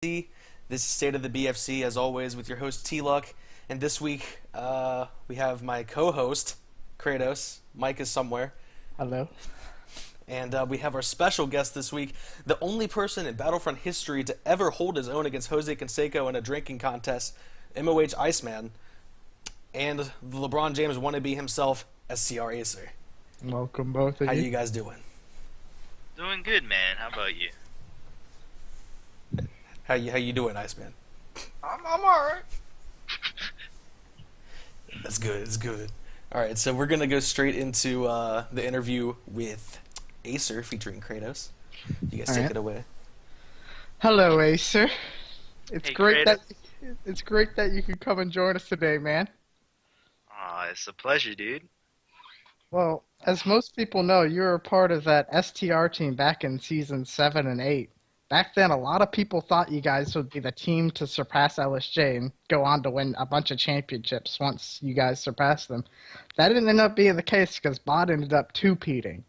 This is State of the BFC, as always, with your host T-Luck. And this week, we have my co-host, Kratos. Mike is somewhere. Hello. And we have our special guest this week, the only person in Battlefront history to ever hold his own against Jose Canseco in a drinking contest, MOH Iceman, and the LeBron James wannabe himself, SCR Acer. Welcome both of How you. you guys doing? Doing good, man. How about you? How you doing, Iceman? I'm alright. That's good. It's good. All right, so we're gonna go straight into the interview with Acer featuring Kratos. You guys take Alright. it away. Hello, Acer. It's Hey, great Kratos. that you could come and join us today, man. Aw, it's a pleasure, dude. Well, as most people know, you were a part of that STR team back in season 7 and 8. Back then, a lot of people thought you guys would be the team to surpass LSJ and go on to win a bunch of championships once you guys surpassed them. That didn't end up being the case because Bot ended up two-peating.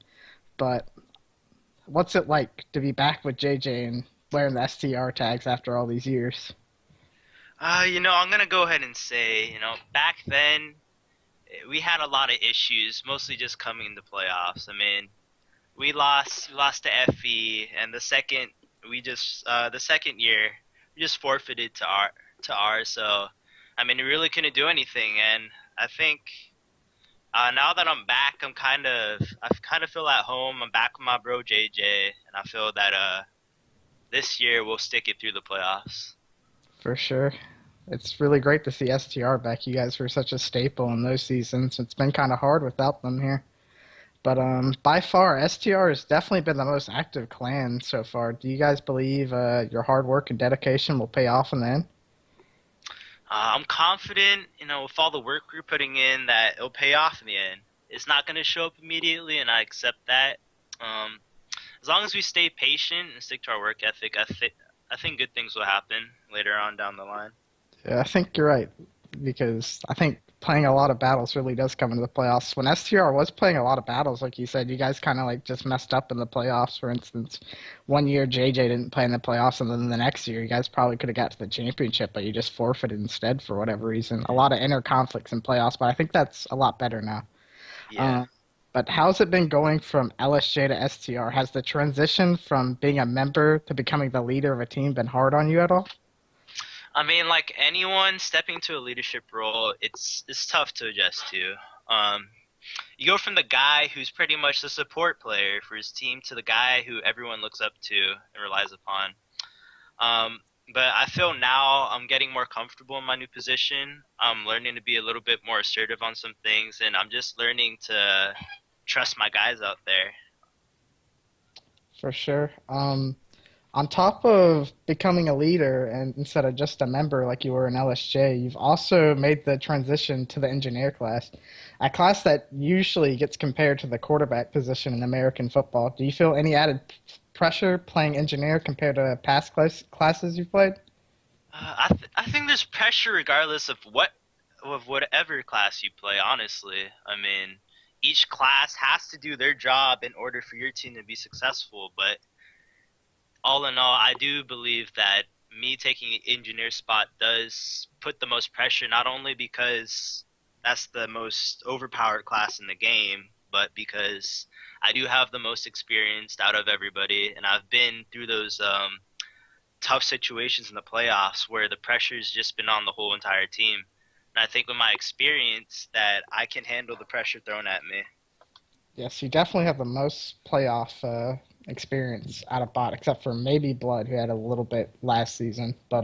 But what's it like to be back with JJ and wearing the STR tags after all these years? I'm gonna go ahead and say, back then, we had a lot of issues, mostly just coming into playoffs. I mean, we lost to FE, and the second year, we just forfeited to R. So, I mean, we really couldn't do anything, and I think now that I'm back, I kind of feel at home. I'm back with my bro JJ, and I feel that this year we'll stick it through the playoffs. For sure. It's really great to see STR back. You guys were such a staple in those seasons. It's been kind of hard without them here. But by far, STR has definitely been the most active clan so far. Do you guys believe your hard work and dedication will pay off in the end? I'm confident, with all the work we're putting in, that it'll pay off in the end. It's not going to show up immediately, and I accept that. As long as we stay patient and stick to our work ethic, I think good things will happen later on down the line. Yeah, I think you're right, because I think playing a lot of battles really does come into the playoffs. When STR was playing a lot of battles, like you said, you guys kind of like just messed up in the playoffs. For instance, one year JJ didn't play in the playoffs, and then the next year you guys probably could have got to the championship, but you just forfeited instead for whatever reason. A lot of inner conflicts in playoffs, but I think that's a lot better now. Yeah. But how's it been going from LSJ to STR? Has the transition from being a member to becoming the leader of a team been hard on you at all? I mean, like anyone stepping into a leadership role, it's tough to adjust to. You go from the guy who's pretty much the support player for his team to the guy who everyone looks up to and relies upon. But I feel now I'm getting more comfortable in my new position. I'm learning to be a little bit more assertive on some things, and I'm just learning to trust my guys out there. For sure. On top of becoming a leader and instead of just a member like you were in LSJ, you've also made the transition to the engineer class, a class that usually gets compared to the quarterback position in American football. Do you feel any added pressure playing engineer compared to past classes you've played? I think there's pressure regardless of whatever class you play. Honestly, I mean, each class has to do their job in order for your team to be successful. But all in all, I do believe that me taking an engineer spot does put the most pressure, not only because that's the most overpowered class in the game, but because I do have the most experience out of everybody, and I've been through those tough situations in the playoffs where the pressure's just been on the whole entire team. And I think with my experience that I can handle the pressure thrown at me. Yes, you definitely have the most playoff experience out of bot, except for maybe Blood, who had a little bit last season. But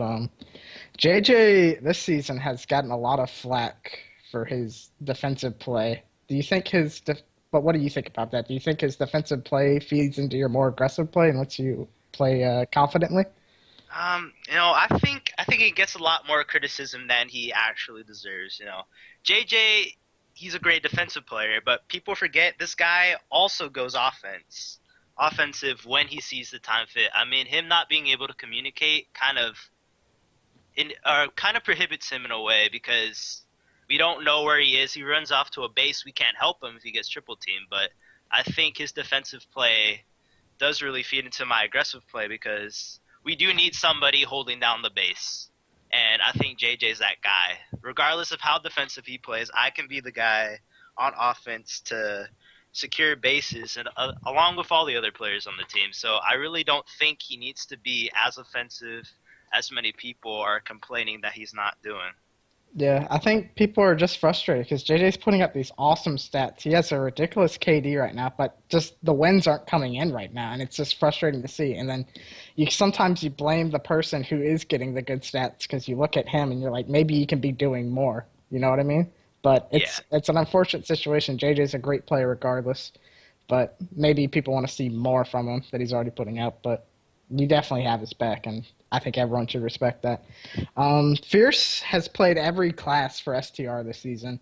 JJ this season has gotten a lot of flack for his defensive play. Do you think but what do you think about that? Do you think his defensive play feeds into your more aggressive play and lets you play confidently? I think he gets a lot more criticism than he actually deserves. JJ, he's a great defensive player, but people forget this guy also goes offensive when he sees the time fit. I mean, him not being able to communicate kind of prohibits him in a way because we don't know where he is. He runs off to a base. We can't help him if he gets triple teamed. But I think his defensive play does really feed into my aggressive play because we do need somebody holding down the base. And I think JJ's that guy. Regardless of how defensive he plays, I can be the guy on offense to secure bases and along with all the other players on the team. So I really don't think he needs to be as offensive as many people are complaining that he's not doing. Yeah, I think people are just frustrated because JJ's putting up these awesome stats. He has a ridiculous KD right now, but just the wins aren't coming in right now, and it's just frustrating to see. And then sometimes you blame the person who is getting the good stats because you look at him and you're like, maybe he can be doing more. You know what I mean? But it's an unfortunate situation. JJ's a great player regardless, but maybe people want to see more from him that he's already putting out. But you definitely have his back, and I think everyone should respect that. Fierce has played every class for STR this season.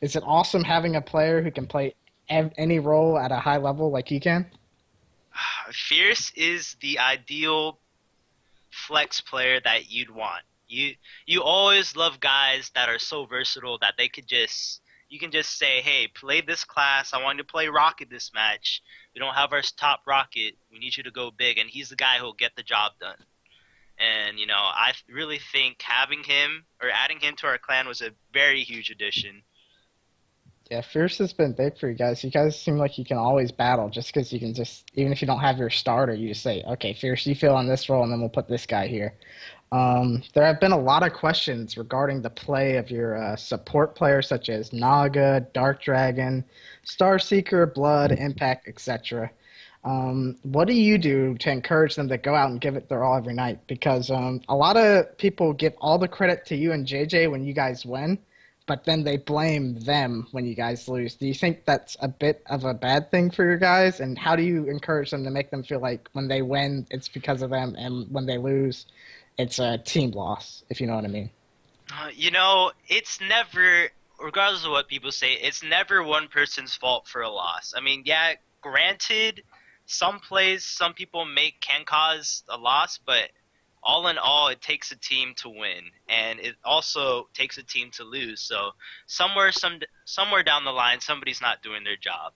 Is it awesome having a player who can play any role at a high level like he can? Fierce is the ideal flex player that you'd want. You always love guys that are so versatile that you can just say, hey, play this class. I want you to play Rocket this match. We don't have our top Rocket. We need you to go big, and he's the guy who'll get the job done. And, I really think having him or adding him to our clan was a very huge addition. Yeah, Fierce has been big for you guys. You guys seem like you can always battle just because you can even if you don't have your starter, you just say, okay, Fierce, you fill on this role, and then we'll put this guy here. There have been a lot of questions regarding the play of your support players such as Naga, Dark Dragon, Starseeker, Blood, Impact, etc. What do you do to encourage them to go out and give it their all every night? Because a lot of people give all the credit to you and JJ when you guys win, but then they blame them when you guys lose. Do you think that's a bit of a bad thing for your guys? And how do you encourage them to make them feel like when they win, it's because of them, and when they lose, it's a team loss, if you know what I mean? It's never, regardless of what people say, it's never one person's fault for a loss. I mean, yeah, granted, some plays some people make can cause a loss, but all in all, it takes a team to win, and it also takes a team to lose. So somewhere down the line, somebody's not doing their job.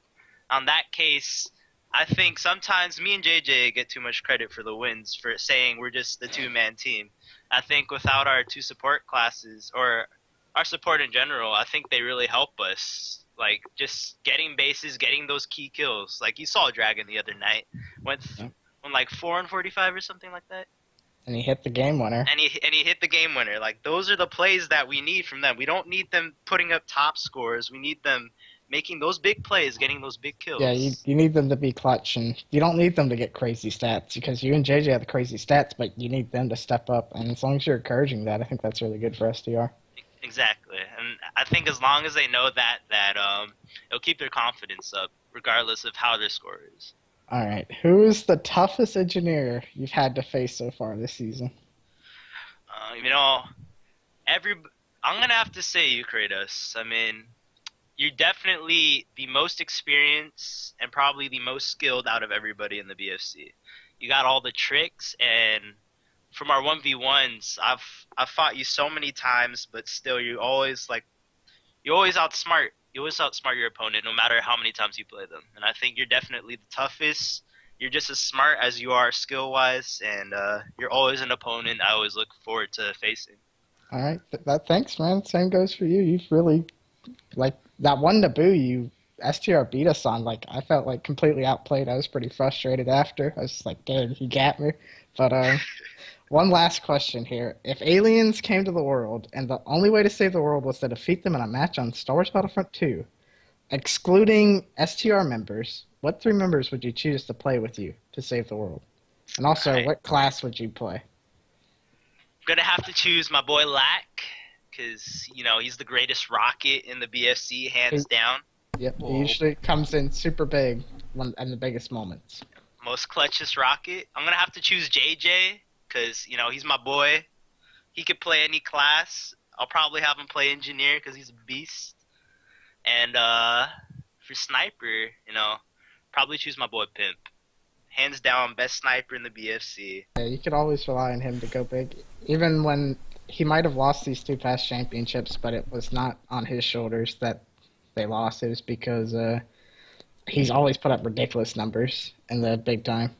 On that case, I think sometimes me and JJ get too much credit for the wins for saying we're just the two-man team. I think without our two support classes, or our support in general, I think they really help us. Like, just getting bases, getting those key kills. Like, you saw Dragon the other night. Went like 4 and 45 or something like that. And he hit the game winner. And he hit the game winner. Like, those are the plays that we need from them. We don't need them putting up top scores. We need them making those big plays, getting those big kills. Yeah, you need them to be clutch, and you don't need them to get crazy stats, because you and JJ have the crazy stats, but you need them to step up, and as long as you're encouraging that, I think that's really good for STR. Exactly, and I think as long as they know that it'll keep their confidence up, regardless of how their score is. All right, who is the toughest engineer you've had to face so far this season? I'm gonna have to say you, Kratos. I mean, you're definitely the most experienced and probably the most skilled out of everybody in the BFC. You got all the tricks, and from our 1v1s, I've fought you so many times, but still you always outsmart your opponent no matter how many times you play them. And I think you're definitely the toughest. You're just as smart as you are skill-wise, and you're always an opponent I always look forward to facing. All right, thanks, man. Same goes for you. You've really, like, that one Naboo STR beat us on, like, I felt like completely outplayed. I was pretty frustrated after. I was just like, dude, he got me. But one last question here. If aliens came to the world and the only way to save the world was to defeat them in a match on Star Wars Battlefront 2, excluding STR members, what 3 members would you choose to play with you to save the world? And also, what class would you play? I'm going to have to choose my boy Lack, because, he's the greatest rocket in the BFC, hands down. Yep, he usually comes in super big in the biggest moments. Most clutchest rocket. I'm going to have to choose JJ, because, he's my boy. He could play any class. I'll probably have him play engineer because he's a beast. And for sniper, probably choose my boy Pimp. Hands down, best sniper in the BFC. Yeah, you could always rely on him to go big. Even when he might have lost these 2 past championships, but it was not on his shoulders that they lost. It was because he's always put up ridiculous numbers in the big time.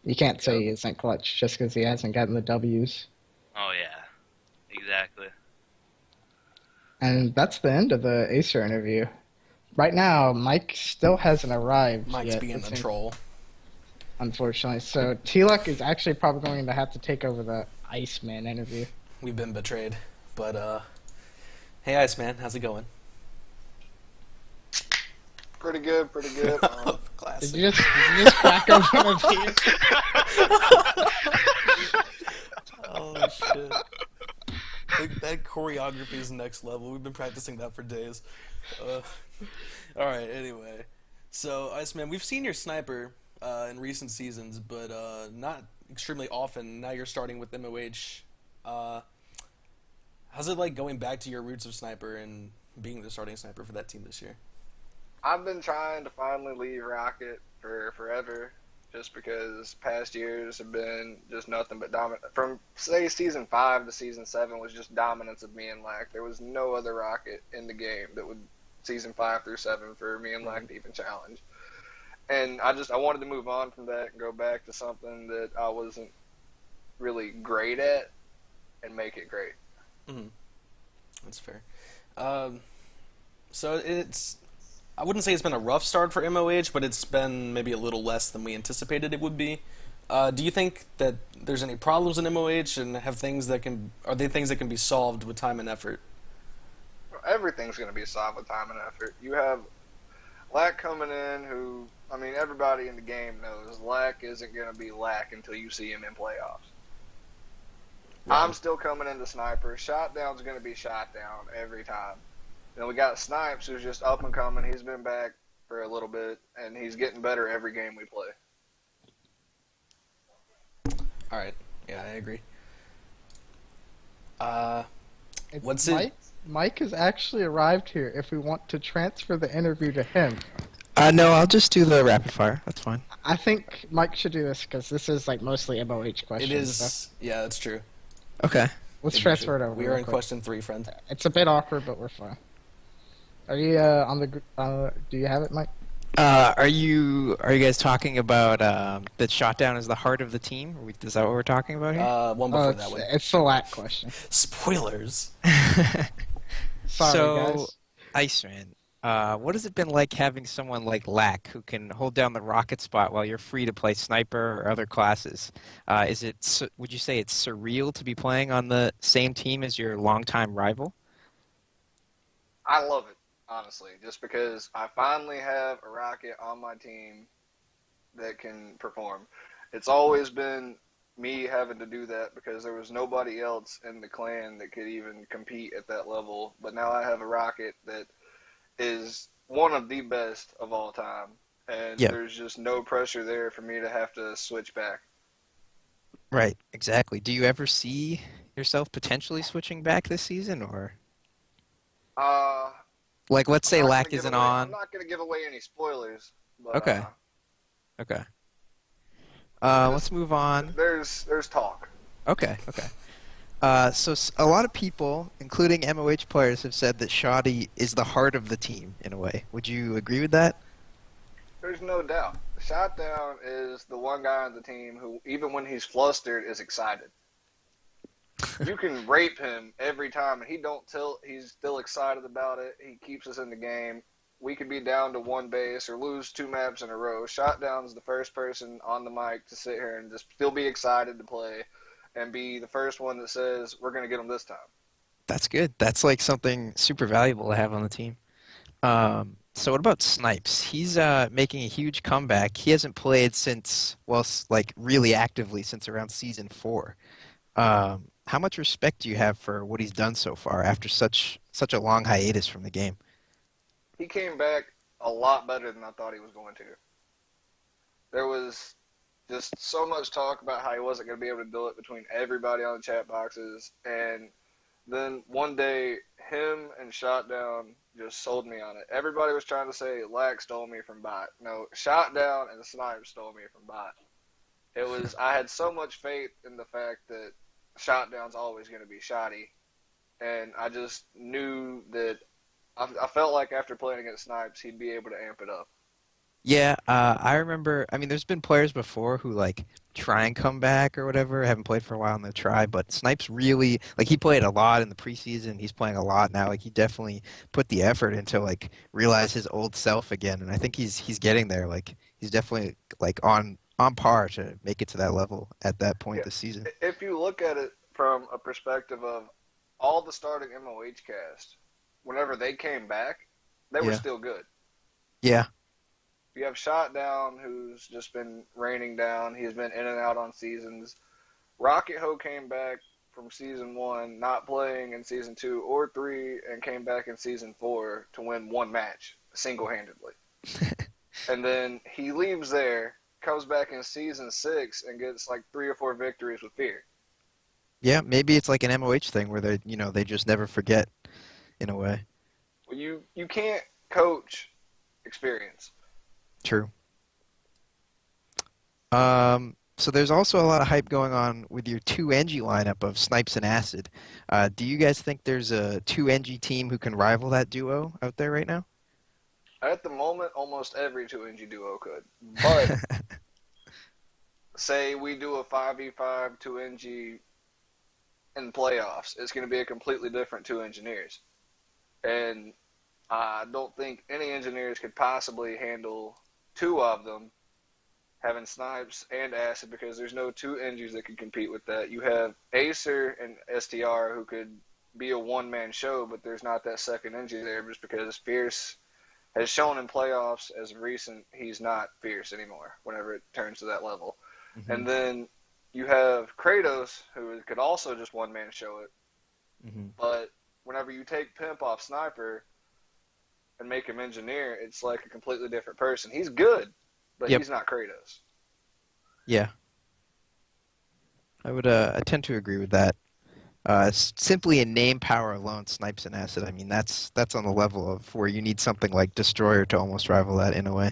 You can't say Yep. he isn't clutch just because he hasn't gotten the W's. Oh yeah, exactly. And that's the end of the Acer interview. Right now, Mike still hasn't arrived Mike's yet, being a troll. unfortunately. So T-Luck is actually probably going to have to take over the Iceman interview. We've been betrayed. But, hey, Iceman, how's it going? Pretty good, pretty good. Classic. Did you just crack open a beer? Oh, shit. That choreography is next level. We've been practicing that for days. Alright, anyway. So, Iceman, we've seen your sniper in recent seasons, but not extremely often. Now you're starting with MOH. How's it like going back to your roots of sniper and being the starting sniper for that team this year? I've been trying to finally leave Rocket for forever, just because past years have been just nothing but dominant. From say season 5 to season 7 was just dominance of me and Lack. There was no other Rocket in the game that would season 5 through 7 for me and Lack to even challenge. And I wanted to move on from that and go back to something that I wasn't really great at and make it great. Mm-hmm. That's fair. So I wouldn't say it's been a rough start for MOH, but it's been maybe a little less than we anticipated it would be. Do you think that there's any problems in MOH, and are they things that can be solved with time and effort? Everything's going to be solved with time and effort. You have Lack coming in, who, I mean, everybody in the game knows Lack isn't going to be Lack until you see him in playoffs. Right. I'm still coming into sniper. Shot down's going to be shot down every time. Then we got Snipes, who's just up and coming. He's been back for a little bit, and he's getting better every game we play. All right. Yeah, I agree. It's Mike has actually arrived here if we want to transfer the interview to him. No, I'll just do the rapid fire. That's fine. I think Mike should do this because this is like mostly MOH questions. It is. So Yeah, that's true. Okay. let's transfer it over. We are real in quick. question 3, friend. It's a bit awkward, but we're fine. Are you on the? Do you have it, Mike? Are you guys talking about that shotdown is the heart of the team? Is that what we're talking about here? One before it's, that one. it's the lat question. Spoilers. Sorry, So, guys. Iceman, what has it been like having someone like Lack who can hold down the rocket spot while you're free to play sniper or other classes? Would you say it's surreal to be playing on the same team as your longtime rival? I love it, honestly, just because I finally have a Rocket on my team that can perform. It's always been me having to do that because there was nobody else in the clan that could even compete at that level. But now I have a Rocket that is one of the best of all time, and Yep. there's just no pressure there for me to have to switch back. Right, exactly. Do you ever see yourself potentially switching back this season, or like, let's say I'm not Lack gonna give isn't away- on? I'm not going to give away any spoilers. But, Okay. Okay. Let's move on. There's talk. Okay. So a lot of people, including MOH players, have said that Shoddy is the heart of the team in a way. Would you agree with that? There's no doubt. Shotdown is the one guy on the team who, even when he's flustered, is excited. You can rape him every time, and he don't tilt. He's still excited about it. He keeps us in the game. We could be down to one base or lose 2 maps in a row. Shotdown's the first person on the mic to sit here and just still be excited to play and be the first one that says, we're going to get him this time. That's good. That's like something super valuable to have on the team. So what about Snipes? He's making a huge comeback. He hasn't played since, like really actively since around season 4. How much respect do you have for what he's done so far after such a long hiatus from the game? He came back a lot better than I thought he was going to. There was just so much talk about how he wasn't going to be able to do it between everybody on the chat boxes, and then one day him and Shotdown just sold me on it. Everybody was trying to say Lack stole me from Bot. No, Shotdown and Snipe stole me from Bot. It was I had so much faith in the fact that Shotdown's always going to be shoddy, and I just knew that I felt like after playing against Snipes, he'd be able to amp it up. Yeah, I remember. I mean, there's been players before who like try and come back or whatever. Haven't played for a while and they try, but Snipes really like he played a lot in the preseason. He's playing a lot now. Like he definitely put the effort into like realize his old self again, and I think he's getting there. Like he's definitely like on par to make it to that level at that point Yeah. this season. If you look at it from a perspective of all the starting MOH cast, whenever they came back, they were Yeah, still good. yeah, You have Shot Down, who's just been raining down. He's been in and out on seasons. Rocket Ho came back from season 1, not playing in season 2 or 3, and came back in season 4 to win one match single handedly. And then he leaves there, comes back in season 6, and gets like 3 or 4 victories with Fear. yeah. Maybe it's like an MOH thing where they just never forget in a way. Well, you can't coach experience. True. So there's also a lot of hype going on with your 2NG lineup of Snipes and Acid. Do you guys think there's a 2NG team who can rival that duo out there right now? At the moment, almost every 2NG duo could. But say we do a 5v5 2NG in playoffs, it's going to be a completely different 2 engineers. And I don't think any engineers could possibly handle 2 of them having Snipes and Acid, because there's no 2 NGs that could compete with that. You have Acer and STR who could be a one-man show, but there's not that second NG there just because Fierce has shown in playoffs as of recent he's not Fierce anymore whenever it turns to that level. Mm-hmm. And then you have Kratos, who could also just one-man show it, Mm-hmm. but whenever you take Pimp off Sniper and make him Engineer, it's like a completely different person. He's good, but Yep. he's not Kratos. Yeah, I tend to agree with that. Simply in name power alone, Snipes and Acid. I mean, that's on the level of where you need something like Destroyer to almost rival that in a way.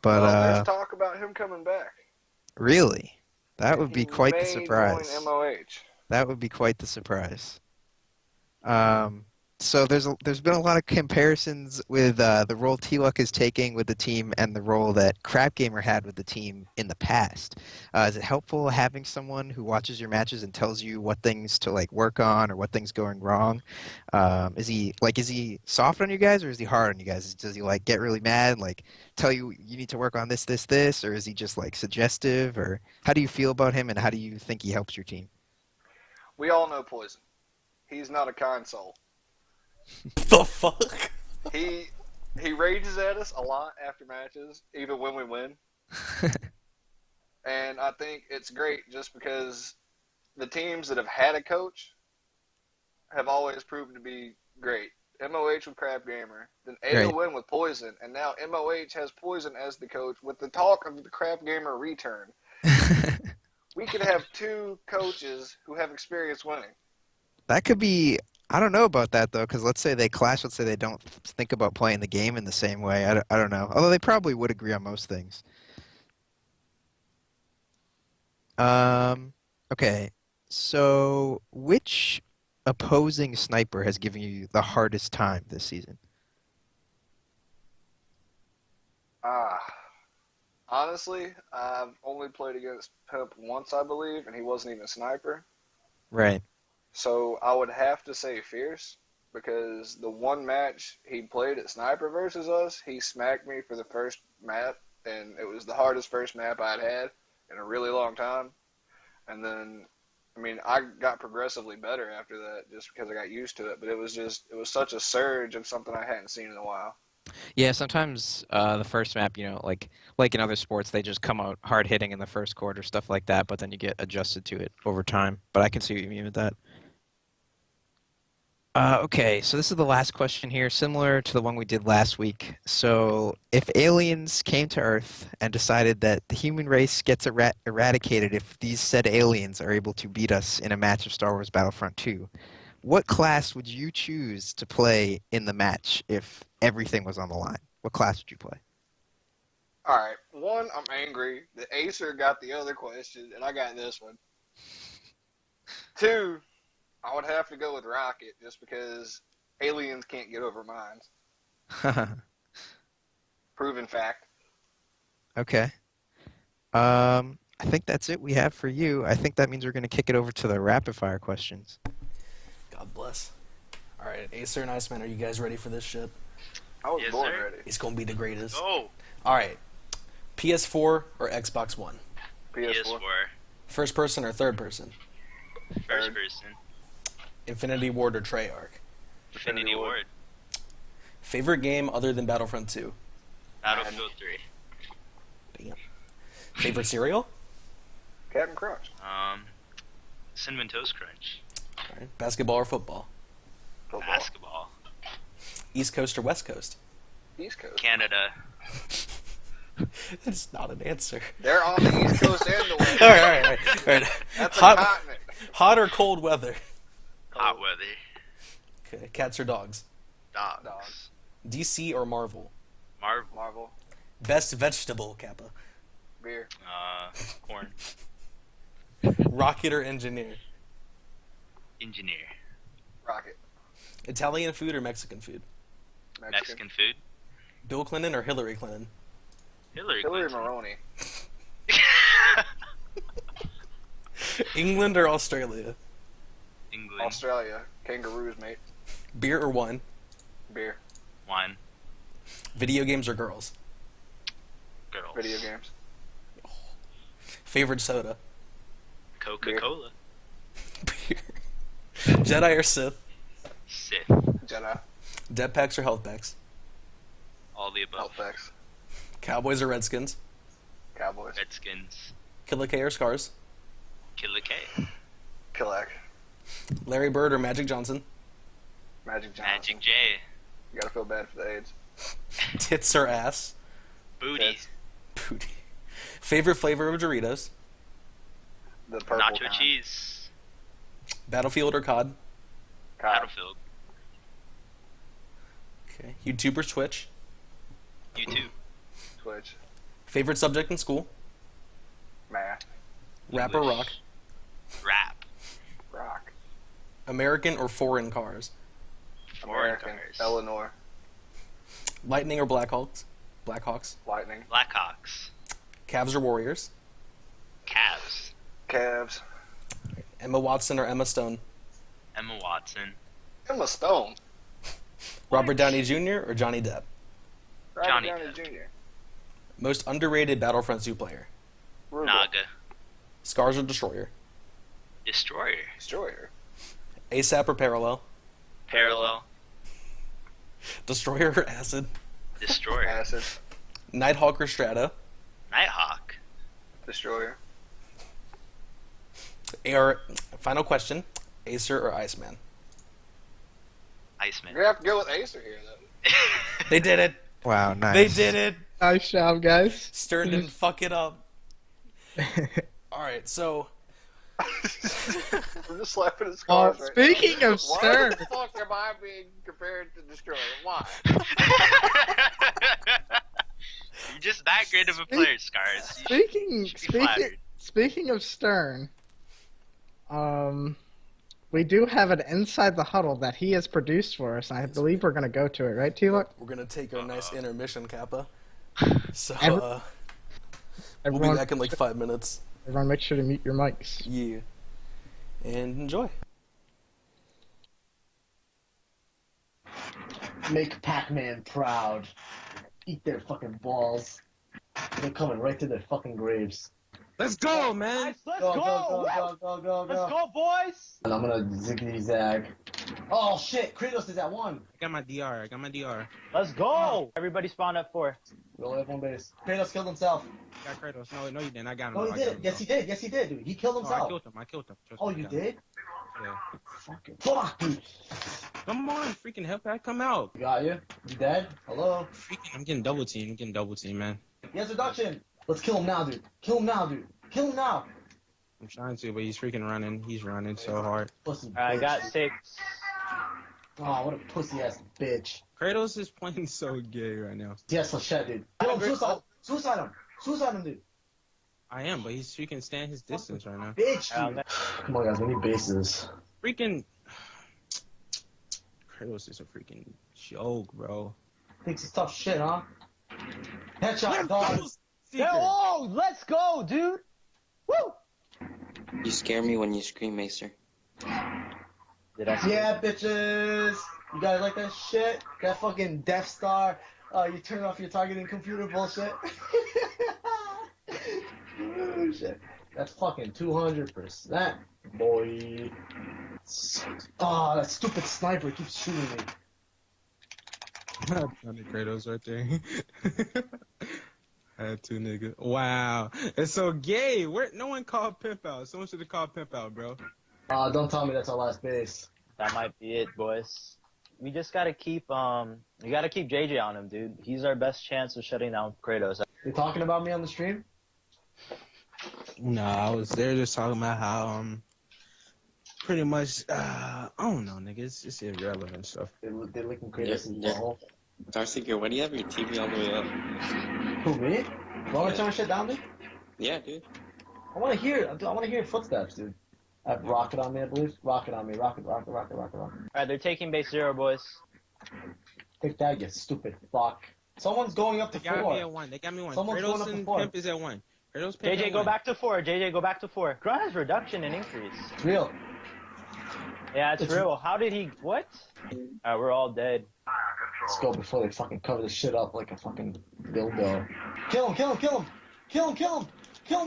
But Well, there's talk about him coming back. really, that And would he be quite the may surprise. join MOH. That would be quite the surprise. So there's been a lot of comparisons with the role T-Luck is taking with the team and the role that Crap Gamer had with the team in the past. Is it helpful having someone who watches your matches and tells you what things to like work on or what things going wrong? Is he soft on you guys or is he hard on you guys? Does he like get really mad and like tell you need to work on this, or is he just like suggestive? Or how do you feel about him and how do you think he helps your team? We all know Poison. He's not a kind soul. The fuck? He rages at us a lot after matches, even when we win. And I think it's great just because the teams that have had a coach have always proven to be great. MOH with Crab Gamer, then Right. AON with Poison, and now MOH has Poison as the coach with the talk of the Crab Gamer return. We could have 2 coaches who have experience winning. That could be. I don't know about that though, because let's say they clash. Let's say they don't think about playing the game in the same way. I don't know. Although they probably would agree on most things. Okay. So which opposing sniper has given you the hardest time this season? Honestly, I've only played against Pimp once, I believe, and he wasn't even a sniper. Right. So I would have to say Fierce, because the one match he played at Sniper versus us, he smacked me for the first map, and it was the hardest first map I'd had in a really long time. And then, I mean, I got progressively better after that just because I got used to it, but it was such a surge of something I hadn't seen in a while. Yeah, sometimes the first map, like in other sports, they just come out hard hitting in the first quarter, stuff like that, but then you get adjusted to it over time. But I can see what you mean with that. Okay, so this is the last question here, similar to the one we did last week. So, if aliens came to Earth and decided that the human race gets eradicated if these said aliens are able to beat us in a match of Star Wars Battlefront 2, what class would you choose to play in the match if everything was on the line? What class would you play? All right, one, I'm angry that Acer got the other question, and I got this one. 2, I would have to go with Rocket just because aliens can't get over minds. Proven fact. Okay. I think that's it we have for you. I think that means we're going to kick it over to the rapid fire questions. God bless. All right, Acer and Iceman, are you guys ready for this shit? I was Yes, born sir. ready. It's gonna be the greatest. Oh, All right, PS4 or Xbox One? PS4. PS4. First person or third person? First Third. person. Infinity Ward or Treyarch? Infinity Ward. Favorite game other than Battlefront 2? Battlefield 3. Damn. Favorite cereal? Captain Crunch. Cinnamon Toast Crunch. All right. Basketball or football? Football. Basketball. East Coast or West Coast? East Coast. Canada. That's not an answer. They're on the East Coast and the West. All right. That's a Hot, continent. hot or cold weather? Hot weather. Okay. Cats or dogs? Dogs. Dogs. DC or Marvel? Marvel. Marvel. Best vegetable, Kappa? Beer. Corn. Rocket or engineer? Engineer. Rocket. Italian food or Mexican food? Mexican food. Bill Clinton or Hillary Clinton? Hillary Hillary Clinton. Maroney. England or Australia? England. Australia. Kangaroos, mate. Beer or wine? Beer. Wine. Video games or girls? Girls. Video games. Favorite soda? Coca-Cola. Beer. Jedi or Sith? Sith. Jedi. Dead packs or health packs? All the above. Outbacks. Cowboys or Redskins? Cowboys. Redskins. Killer K or Scars? Killer K. Killick. Larry Bird or Magic Johnson? Magic Johnson. Magic J. You gotta feel bad for the AIDS. Tits or ass? Booty. Tits. Booty. Favorite flavor of Doritos? The purple Nacho kind. cheese. Battlefield or COD? Cod. Battlefield. Okay. YouTube or Twitch? YouTube. Twitch. Favorite subject in school? Math. Rap or rock? English. Rap. Rock. American or foreign cars? Foreign American. cars. Illinois. Lightning or Blackhawks? Blackhawks. Lightning. Blackhawks. Cavs or Warriors? Cavs. Cavs. Emma Watson or Emma Stone? Emma Watson. Emma Stone. Robert Downey Jr. or Johnny Depp? Robert Johnny Downey Depp. Jr. Most underrated Battlefront 2 player? Rugal. Naga. Scars or Destroyer? Destroyer. Destroyer. ASAP or Parallel? Parallel. Destroyer or Acid? Destroyer. Acid. Nighthawk or Strata? Nighthawk. Destroyer. Final question, Acer or Iceman? Iceman. You have to go with Acer here, though. They did it! Wow, nice. They did it! Nice job, guys. Stern didn't fuck it up. Alright, so I'm just slapping his scars right Speaking now. of Stern, Why the fuck am I being compared to Destroyer? Why? You're just that great of a player, Scars. You should be flattered. speaking of Stern, we do have an Inside the Huddle that he has produced for us, and I believe we're gonna go to it, right, T-Luck? we're gonna take our nice intermission, Kappa. So Every- we'll be Everyone, back in like 5 minutes. everyone, make sure to mute your mics. Yeah. And enjoy. Make Pac-Man proud. Eat their fucking balls. They're coming right to their fucking graves. Let's go, man. Let's go. Let's go, boys. And I'm gonna ziggity zag. Oh shit, Kratos is at 1. I got my DR. Let's go! Everybody spawn at 4. We only have 1 base. Kratos killed himself. I got Kratos. No, you didn't. I got him. No, he I got did. him, Yes, he did. Yes, he did, dude. He killed Oh, I himself. killed him. Trust Oh, me, I you got him. did? Yeah. Fucking fuck, dude. Come on, freaking help that come out. Got you. You dead? Hello? Freaking, I'm getting double team, man. He has reduction. Let's kill him now, dude. Kill him now, dude. Kill him now. I'm trying to, but he's freaking running. He's running so hard. Pussy I bitch. got 6. Oh, what a pussy ass bitch. Kratos is playing so gay right now. Yes, shit, dude. Kill him, suicide him. Suicide him, dude. I am, but he's freaking standing his distance right now. Bitch, dude. Come on, guys. We need bases. Freaking Kratos is a freaking joke, bro. Thinks it's tough shit, huh? Headshot, dog. Seeker. Oh, let's go, dude. Woo! You scare me when you scream, Macer. Did I say Yeah, bitches. You guys like that shit? That fucking Death Star. You turn off your targeting computer bullshit. Oh, shit. That's fucking 200%, boy. Oh, that stupid sniper keeps shooting me. Johnny Kratos right there. Had two niggas. Wow. It's so gay. No one called Pimp out. Someone should have called Pimp out, bro. Don't tell me that's our last base. that might be it, boys? We just gotta keep we gotta keep JJ on him, dude. He's our best chance of shutting down Kratos. You talking about me on the stream? No, I was there just talking about how pretty much I don't know, nigga. It's irrelevant stuff. They're licking Kratos' Yeah. ball. Darcy, why do you have your TV all the way up? Who, me? Want to turn shit down, dude? Yeah, dude. I want to hear footsteps, dude. I have rocket on me, I believe. Rocket on me. Rocket. Alright, they're taking base 0, boys. Take that, you stupid fuck. Someone's going up to They got 4. me at 1. They got me 1. Someone's going Kratos up to and 4. Pimp is at 1. Kratos, Pimp JJ, at go 1. back to 4. JJ, go back to 4. Grunt has reduction and increase. It's real. Yeah, it's real. How did he? What? Alright, we're all dead. Let's go before they fucking cover this shit up like a fucking dildo. Kill him!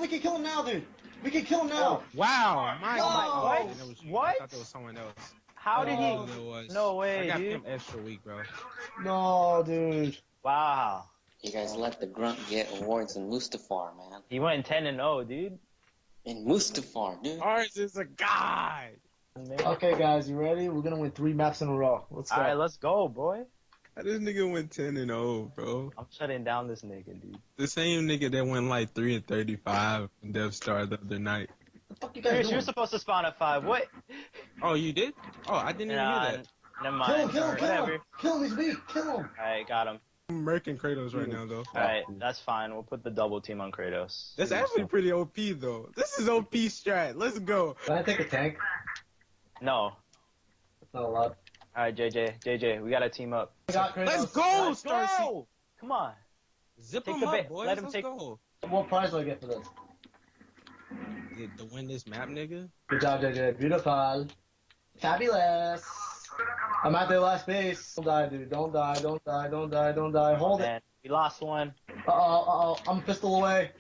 We can kill him now, dude! We can kill him now! Wow, my No! God. What? I thought that was you. What? I thought that was someone else. How did I he? didn't know who it was. No way, I got dude. Pimp extra weak, bro. No, dude. Wow. You guys let the grunt get awards in Mustafar, man. He went 10-0, dude. In Mustafar, dude. Ours is a god. Okay, guys, you ready? We're gonna win 3 maps in a row. Let's go. Alright, let's go, boy. This nigga went 10-0, bro. I'm shutting down this nigga, dude. The same nigga that went like 3-35 in Death Star the other night. What the fuck you guys Chris, doing? you're supposed to spawn at 5. What? Oh, you did? Oh, I didn't even Nah, hear that. never Kill mind. him! Whatever. Kill him, he's weak! Kill him! Alright, got him. I'm murking Kratos right now, though. Alright, that's fine. We'll put the double team on Kratos. That's actually pretty OP, though. This is OP strat. Let's go. Can I take a tank? No. That's not allowed. Alright, JJ, we gotta team up. Let's go, Let's Star C. go! Come on. Zip Take him the up, bait. boys. Let him Let's take- go. What prize do I get for this? To win this map, nigga. Good job, JJ. Beautiful. Fabulous. I'm at their last base. Don't die, dude. Don't die. Hold it. Man, we lost one. Uh-oh. I'm a pistol away.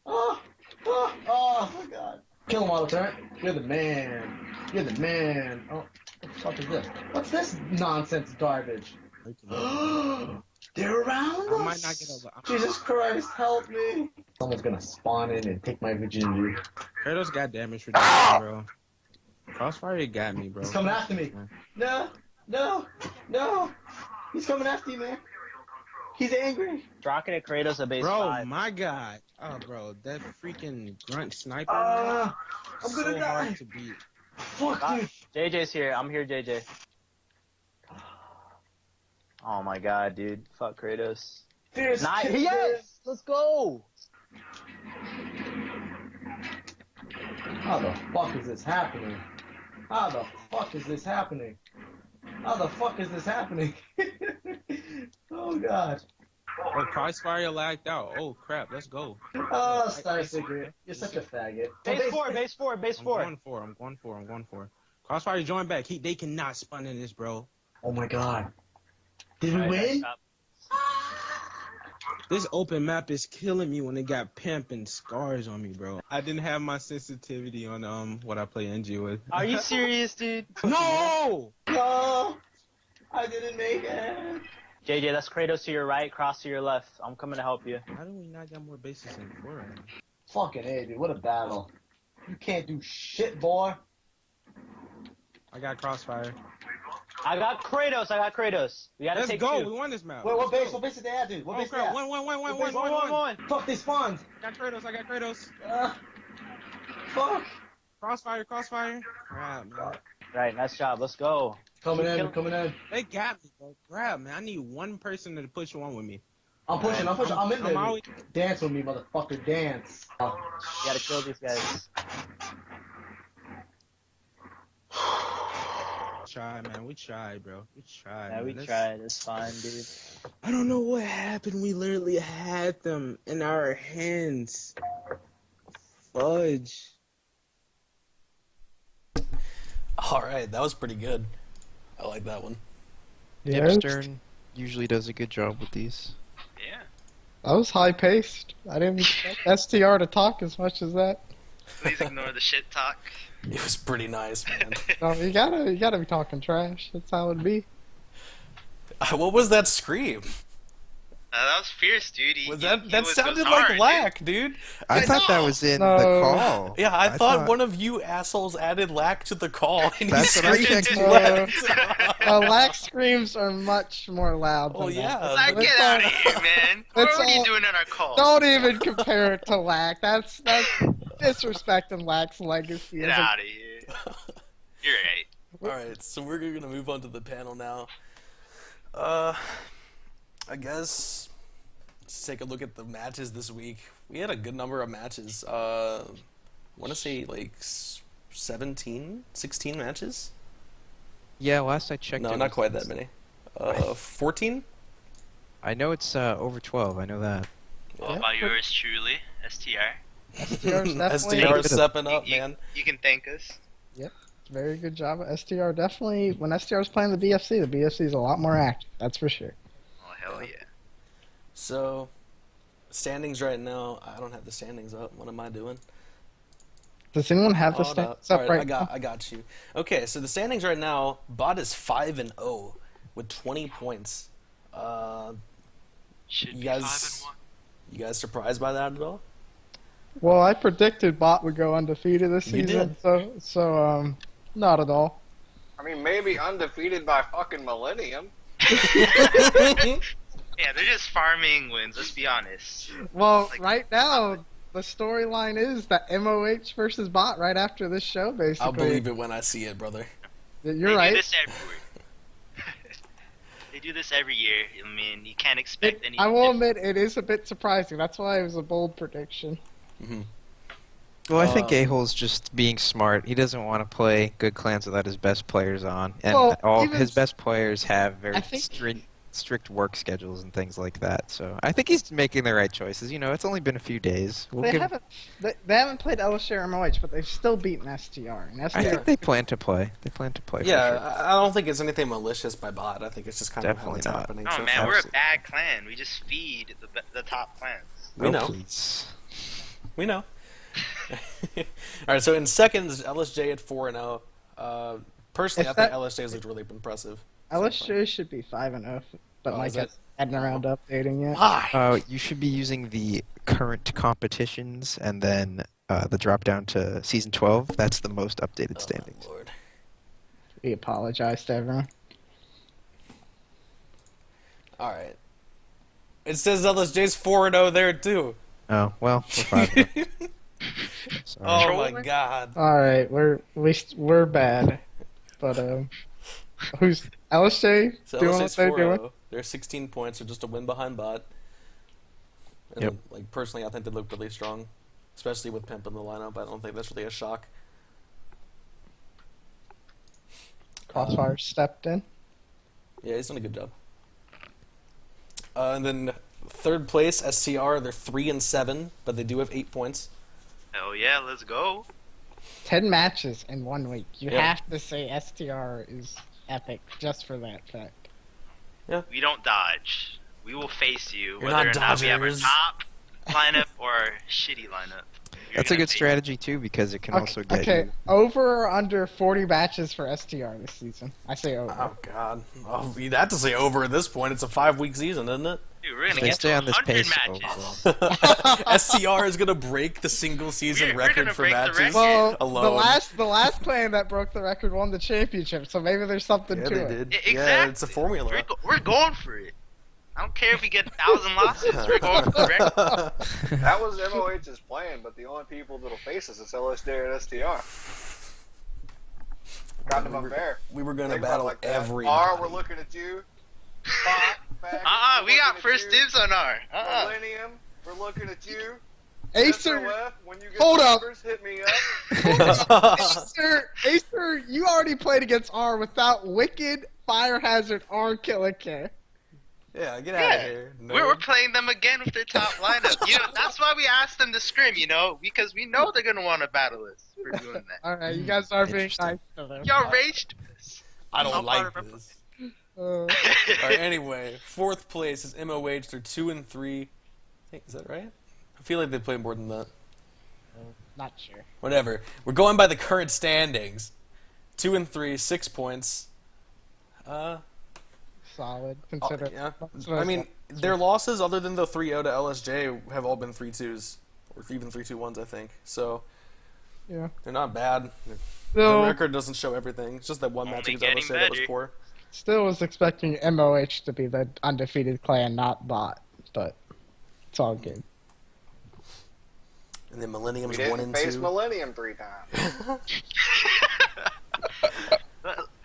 Ah! Oh, my God. Kill him, auto turret. You're the man. Oh, what the fuck is this? What's this nonsense garbage? They're around us. I might not get over. Jesus Christ, help me. Someone's gonna spawn in and take my virginity. Kratos got damage reduction, bro. Crossfire got me, bro. He's coming after me. No. He's coming after you, man. He's angry. Rocket at Kratos at base Bro, 5. my God. Oh, bro, that freaking grunt sniper. I'm so gonna die. hard to beat. Fuck, dude. JJ's here. I'm here, JJ. Oh my God, dude. Fuck Kratos. Fierce Nice. killer. Yes! Let's go! How the fuck is this happening? Oh, God. Oh, Crossfire lagged out. Oh, crap. Let's go. Oh, Star Secret. You're such a faggot. Base 4, base 4, base 4. I'm going for. Crossfire join back. They cannot spawn in this, bro. Oh, my God. Did we Alright, win? stop. This open map is killing me when it got pimp and scars on me, bro. I didn't have my sensitivity on what I play NG with. Are you serious, dude? No! No! I didn't make it. JJ, that's Kratos to your right, Cross to your left. I'm coming to help you. How do we not get more bases than 4 right now? Fucking A, dude. What a battle. You can't do shit, boy. I got Crossfire. I got Kratos. We gotta Let's take go. 2. We won this map. Wait, Let's what base? go. What base did they have, dude? What Oh, base did they crap. have? One. Fuck, they spawned. I got Kratos. Fuck. Crossfire. Crap, man. Right, nice job. Let's go. Coming Keep in, coming in. They got me, bro. Crap, man. I need one person to push one with me. I'm pushing. I'm in there. always- Dance with me, motherfucker. Dance. You gotta kill these guys. tried, man. We tried, bro. We tried. Yeah, man. we That's- tried. It's fine, dude. I don't know what happened. We literally had them in our hands. Fudge. All right, that was pretty good. I like that one. Yeah, Stern usually does a good job with these. Yeah. that was high paced. I didn't expect STR to talk as much as that. Please ignore the shit talk. It was pretty nice, man. No, you gotta be talking trash. That's how it'd be. What was that scream? That was fierce, dude. That sounded like lack, dude. I I thought that know. was in No. the call. Yeah, I thought one of you assholes added lack to the call, and That's he what I screamed checked. left. Lack screams are much more loud. Oh, than yeah. that. Like, Let's get not- out of here, man. What Let's are you all- doing in our call? Don't even compare it to Lack. That's disrespecting Lack's legacy. Get as a- out of here. You're right. All right, so we're gonna move on to the panel now. I guess let's take a look at the matches this week. We had a good number of matches. I want to say like 17, 16 matches. Yeah, last I checked. No, it not was- quite that many. 14. I know it's over 12. I know that. What about yours truly, STR? STR's definitely SDR stepping up, man. You can thank us. very good job. STR definitely, when STR's playing the BFC is a lot more active. That's for sure. Oh, hell yeah. So, standings right now. I don't have the standings up. What am I doing? Does anyone have the Hold stats up. up All right now? I got you. Okay, so the standings right now. Bot is 5-0 with 20 points. Should You be guys- 5-1. You guys surprised by that at all? Well, I predicted Bot would go undefeated this You season, so not at all. I mean, maybe undefeated by fucking Millennium. Yeah, they're just farming wins. Let's be honest. Well, Like- right now, the storyline is that MOH versus Bot right after this show, basically. I'll believe it when I see it, brother. You're They right. do this everywhere. They do this every year. I mean, you can't expect any. I will admit, it is a bit surprising. That's why it was a bold prediction. Well, I think Um, A-Hole's just being smart. He doesn't want to play good clans without his best players on, and Well, all even- his best players have very I think- strict work schedules and things like that. So I think he's making the right choices. You know, it's only been a few days. We'll They give- haven't played LSJ or MOH, but they've still beaten STR. And I STR, think they plan to play. They plan to play. Yeah, for sure. I don't think it's anything malicious by Bot. I think it's just kind of how Definitely it's not. happening. No, so man, far. we're a bad clan. We just feed the top clans. We Oh, know. please. We know. All right, so in second is LSJ at 4-0. Personally, I If think that- LSJ's looked really impressive. LSJ should be 5-0, but Oh, Mike is it? hadn't around updating yet. Why? You should be using the current competitions and then the drop down to season 12. That's the most updated standings. Oh, Lord. We apologize to everyone. All right. It says LSJ's 4-0 there too. Oh well, we're fine. Sorry. Oh my Trolling? God. All right, we're bad, but who's LSJ So doing what LSJ's they're 4-0. doing? They're 16 points, so just a win behind Bot. And Yep. like personally, I think they look really strong, especially with Pimp in the lineup. I don't think that's really a shock. Crossfire stepped in. Yeah, he's done a good job. And then third place, STR. They're 3-7, but they do have 8 points. Hell yeah, let's go. 10 matches in 1 week. You Yeah. have to say STR is epic just for that fact. We don't dodge. We will face you, You're whether not or not we have our Dodgers. top lineup or shitty lineup. You're That's a gonna good face- strategy too because it can also get Okay, you. over or under 40 matches for STR this season? I say over. Oh God. Oh, you'd have to say over at this point. It's a 5-week season, isn't it? Dude, we're gonna They get stay to on this 100 pace. matches. SCR is gonna break the single season We're record gonna for break the matches. record. Well, alone. the last clan that broke the record won the championship, so maybe there's something Yeah, to they it. did. Exactly. Yeah, it's a formula. We're going for it. I don't care if we get 1,000 losses. We're going for the record. That was MOH's plan, but the only people that'll face us is LSJ and STR. Kind of unfair. We were gonna Think about it battle like that. everybody. R, we're looking at you. Faggot, We we're got looking at first you. dibs on our. Millennium, we're looking at you. Acer, SOF, when you get hold up. numbers, hit me up. Acer, you already played against R without Wicked, Fire Hazard, or Killer K. Yeah, get out of Yeah. here. We're nerd. playing them again with their top lineup. That's why we asked them to scrim, because we know they're gonna want to battle us for doing that. Alright, you guys are being Interesting. nice to them. Y'all raged us. I don't I'm like part of this. Uh, Alright, anyway, 4th place is MOH. They're 2-3. Hey, is that right? I feel like they played more than that. not sure. Whatever. We're going by the current standings. 2-3, 6 points. Solid, consider. Yeah. That's what I mean, their losses, other than the 3-0 to LSJ, have all been 3-2s. Or even 3-2-1s, I think. So, Yeah. they're not bad. The Still, record doesn't show everything. It's just that one match Only against getting LSJ that was better. poor. still was expecting MOH to be the undefeated clan, not bot, but it's all good. And then Millennium's We 1 didn't and face 2. Millennium 3 times.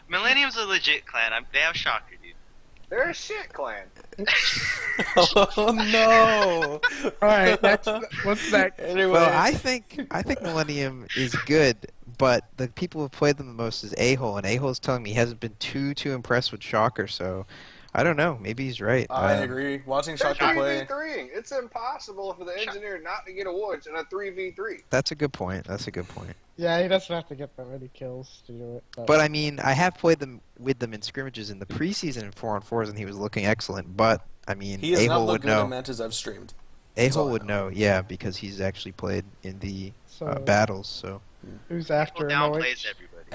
Millennium's a legit clan. They have Shocker, dude. They're a shit clan. Oh no! Alright, next, what's next? Anyway, Well, I think Millennium is good, but the people who played them the most is A-Hole, and A-Hole's telling me he hasn't been too impressed with Shocker, so I don't know. Maybe he's right. I agree. Watching They're Shocker play. 3v3. It's impossible for the engineer not to get awards in a 3v3. That's a good point. Yeah, he doesn't have to get that many kills to do it. But I mean, I have played them with them in scrimmages in the preseason in 4-on-4s, and he was looking excellent. But I mean, He has not A-Hole looked would good in know. matches I've streamed. A-Hole all I would know, yeah, because he's actually played in the So, battles. So who's People after downplays MOH? everybody.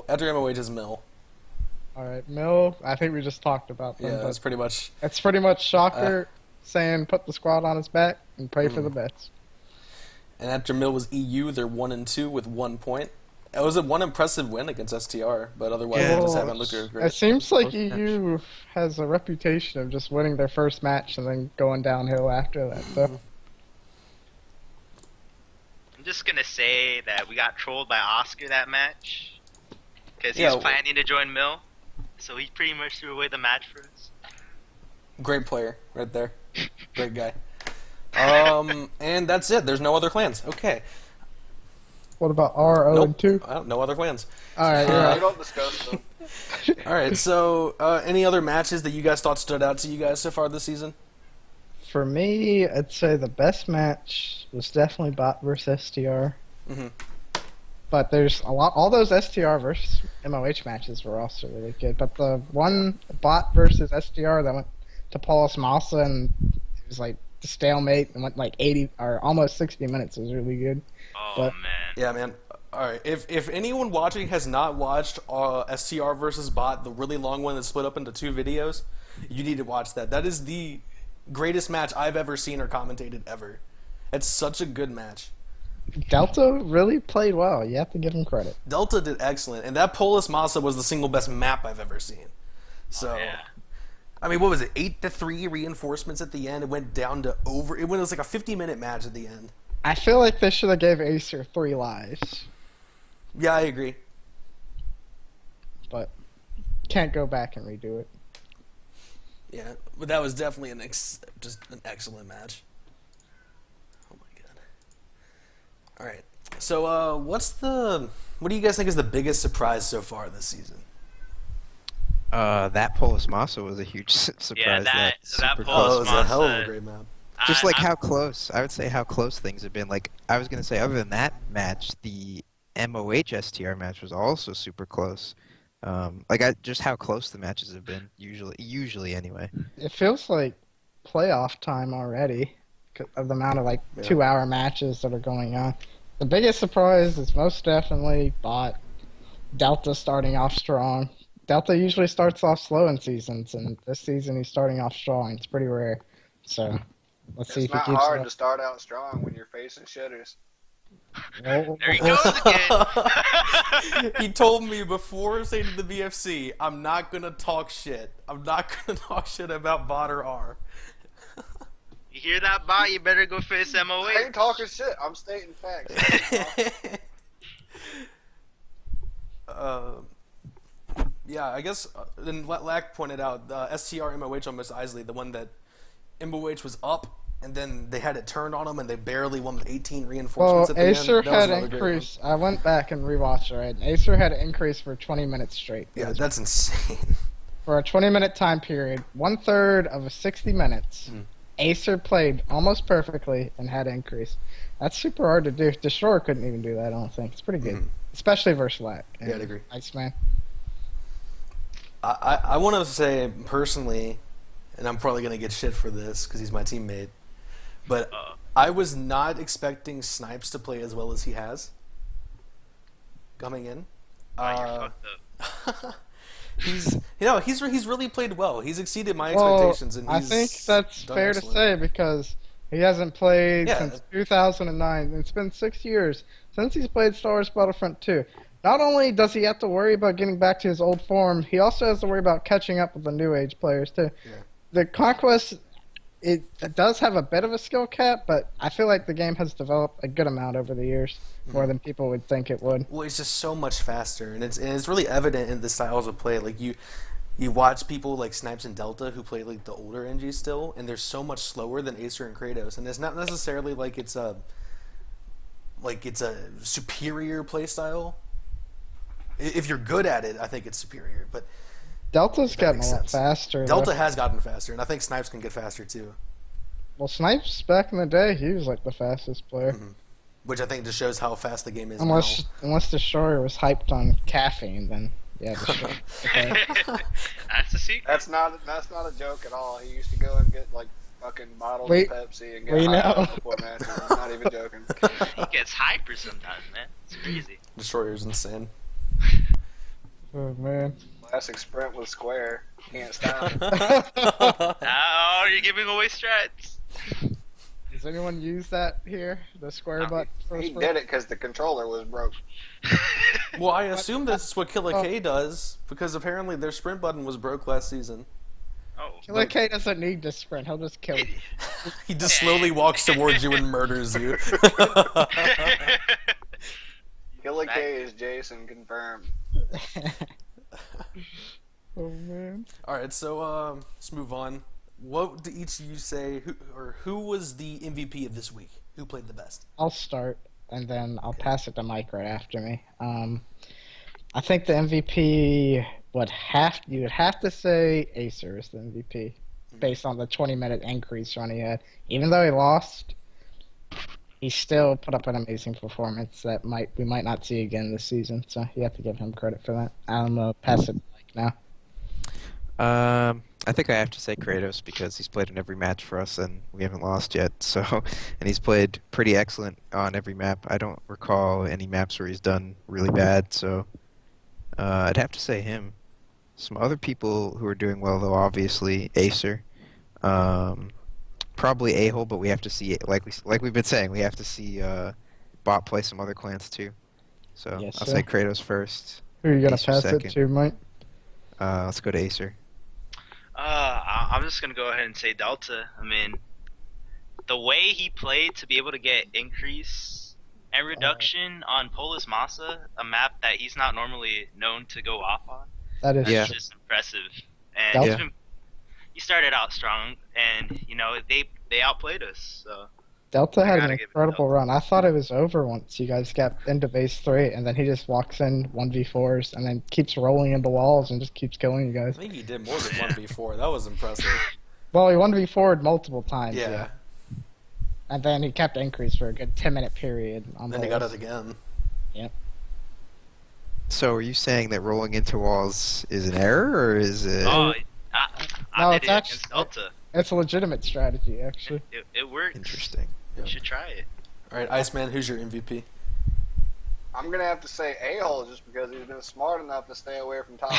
After MOH is Mill. Alright, Mill, I think we just talked about them, Yeah, but that's pretty much. it's pretty much Shocker saying put the squad on his back and pray for the best. And after Mill was EU, they're 1 and 2 with 1 point. It was one impressive win against STR, but otherwise Yeah. they just haven't looked very It great. seems like Close match. EU has a reputation of just winning their first match and then going downhill after that. So. I'm just gonna say that we got trolled by Oscar that match because he Yeah, was planning to join Mill, so he pretty much threw away the match for us. Great player, right there. Great guy. And that's it. There's no other clans. Okay. What about RO Nope. and 2? No other clans. Alright, you're We right. don't discuss them. All right. So, any other matches that you guys thought stood out to you guys so far this season? For me, I'd say the best match was definitely bot versus STR. Mhm. But there's all those STR versus MOH matches were also really good. But the one bot versus STR that went to Paulus Massa and it was like the stalemate and went like 80 or almost 60 minutes was really good. Oh But- man. Yeah, man. All right. If anyone watching has not watched STR versus Bot, the really long one that's split up into 2 videos, you need to watch that. That is the greatest match I've ever seen or commentated ever. It's such a good match. Delta really played well. You have to give him credit. Delta did excellent, and that Polis Massa was the single best map I've ever seen. So, Yeah. I mean, what was it? 8-3 reinforcements at the end. It went down to over. It was like a 50-minute match at the end. I feel like they should have gave Acer 3 lives, Yeah, I agree. but can't go back and redo it. Yeah, but that was definitely just an excellent match. Oh my god. All right. So, what do you guys think is the biggest surprise so far this season? that Polis Massa was a huge surprise. Yeah, that super Polis Oh, close. it was a hell of a Massa- great map. Just like I- how close, I would say how close things have been. Like I was gonna say, other than that match, the MOH STR match was also super close. Just how close the matches have been usually anyway. It feels like playoff time already 'cause of the amount of like Yeah. 2-hour matches that are going on. The biggest surprise is most definitely bot Delta starting off strong. Delta usually starts off slow in seasons, and this season he's starting off strong. It's pretty rare. So let's see It's if he not keeps hard it to start out strong when you're facing shitters. up. There he goes again. He told me before saying to the BFC, I'm not gonna talk shit. I'm not gonna talk shit about Bot or R. You hear that, bot? You better go face I MOH. ain't talking shit. I'm stating facts. Yeah, I guess. Then Lack pointed out STR MOH on Miss Isley, the one that MOH was up and then they had it turned on them, and they barely won with 18 Well, reinforcements at the Acer end. That was had another great one. increase. I went back and rewatched it. Right? Acer had increase for 20 minutes straight. Yeah, that's insane. For a 20-minute time period, 1/3 of 60 minutes. Acer played almost perfectly and had increase. That's super hard to do. Destroyer couldn't even do that, I don't think. It's pretty good. Especially versus Lack. Yeah, I'd agree. Iceman. I want to say, personally, and I'm probably going to get shit for this because he's my teammate, but I was not expecting Snipes to play as well as he has coming in. You're fucked up. He's really played well. He's exceeded my expectations, and I he's think that's done fair excellent. to say because he hasn't played since 2009. It's been 6 years since he's played Star Wars Battlefront 2. Not only does he have to worry about getting back to his old form, he also has to worry about catching up with the new age players too. Yeah. The Conquest, it does have a bit of a skill cap, but I feel like the game has developed a good amount over the years, more than people would think it would. Well, it's just so much faster, and it's really evident in the styles of play. Like you watch people like Snipes and Delta who play like the older NG still, and they're so much slower than Acer and Kratos. And it's not necessarily like it's a superior play style. If you're good at it, I think it's superior. But Delta's gotten a makes lot sense. faster. Delta though. has gotten faster, and I think Snipes can get faster too. Well, Snipes back in the day, he was like the fastest player. Which I think just shows how fast the game is Unless Destroyer was hyped on caffeine, then yeah, Destroyer. Okay. That's a secret. That's not a joke at all. He used to go and get like fucking bottles We- of Pepsi and get we high know. before matches. I'm not even joking. He gets hyper sometimes, man. It's crazy. Destroyer's insane. Oh man. Classic sprint with square. Can't stop. Oh, you're giving away strats. Does anyone use that here? The square button for He sprint? did it because the controller was broke. Well, I assume that's what Killer K does, because apparently their sprint button was broke last season. Oh. Killer K doesn't need to sprint. He'll just kill you. He just slowly walks towards you and murders you. Killer K is Jason confirmed. Oh man. All right, so let's move on. What do each of you say? Who was the MVP of this week? Who played the best? I'll start, and then I'll pass it to Mike right after me. I think the MVP you would have to say Acer is the MVP, based on the 20-minute increase run he had. Even though he lost, he still put up an amazing performance that we might not see again this season. So you have to give him credit for that. I'm gonna pass it to Mike now. I think I have to say Kratos because he's played in every match for us and we haven't lost yet. So, and he's played pretty excellent on every map. I don't recall any maps where he's done really bad. So, I'd have to say him. Some other people who are doing well though, obviously Acer, probably A-hole, but we have to see like we've been saying, we have to see Bot play some other clans too. So Yes, I'll sir. say Kratos first. Who are you gonna Acer pass second. it to, Mike? Let's go to Acer. I'm just gonna go ahead and say Delta. I mean, the way he played to be able to get increase and reduction on Polis Massa, a map that he's not normally known to go off on, That is that's Yeah. just impressive. And Delta? he started out strong, and they outplayed us. So Delta I had an gotta give it to incredible Delta. run. I thought it was over once you guys got into base 3, and then he just walks in 1v4s and then keeps rolling into walls and just keeps killing you I guys. think he did more than 1v4. That was impressive. Well, he 1v4'd multiple times, Yeah. and then he kept increase for a good 10-minute period. On Then he got those. it again. So are you saying that rolling into walls is an error, or is it? I No, did it's it actually- against Delta. It's a legitimate strategy, actually. It worked. Interesting. You should try it. All right, Iceman, who's your MVP? I'm gonna have to say A-hole just because he's been smart enough to stay away from top.